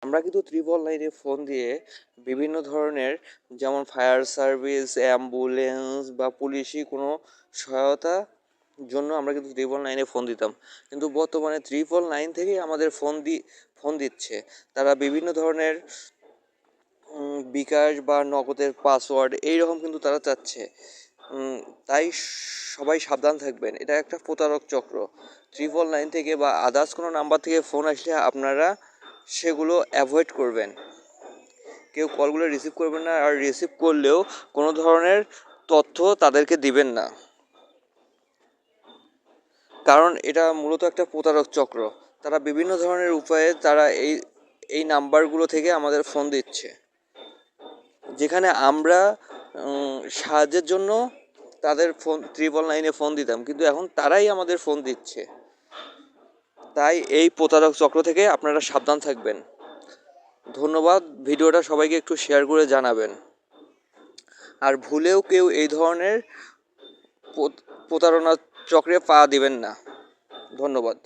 আমরা কিন্তু 999-এ ফোন দিয়ে বিভিন্ন ধরনের, যেমন ফায়ার সার্ভিস, অ্যাম্বুলেন্স বা পুলিশি কোনো সহায়তা জন্য আমরা কিন্তু 999-এ ফোন দিতাম। কিন্তু বর্তমানে 999 থেকেই আমাদের ফোন দিচ্ছে। তারা বিভিন্ন ধরনের বিকাশ বা নগদের পাসওয়ার্ড এইরকম কিন্তু তারা চাচ্ছে। তাই সবাই সাবধান থাকবেন, এটা একটা প্রতারক চক্র। 999 থেকে বা আদার্স কোনো নাম্বার থেকে ফোন আসলে আপনারা সেগুলো অ্যাভয়েড করবেন। কেউ কলগুলো রিসিভ করবেন না, আর রিসিভ করলেও কোনো ধরনের তথ্য তাদেরকে দিবেন না, কারণ এটা মূলত একটা প্রতারক চক্র। তারা বিভিন্ন ধরনের উপায়ে তারা এই নাম্বারগুলো থেকে আমাদের ফোন দিচ্ছে, যেখানে আমরা সাহায্যের জন্য তাদের ফোন 999-এ ফোন দিতাম, কিন্তু এখন তারাই আমাদের ফোন দিচ্ছে। তাই এই প্রতারক চক্র থেকে আপনারা সাবধান থাকবেন। ধন্যবাদ। ভিডিওটা সবাইকে একটু শেয়ার করে জানাবেন। আর ভুলেও কেউ এই ধরনের প্রতারণা চক্রে পা দিবেন না। ধন্যবাদ।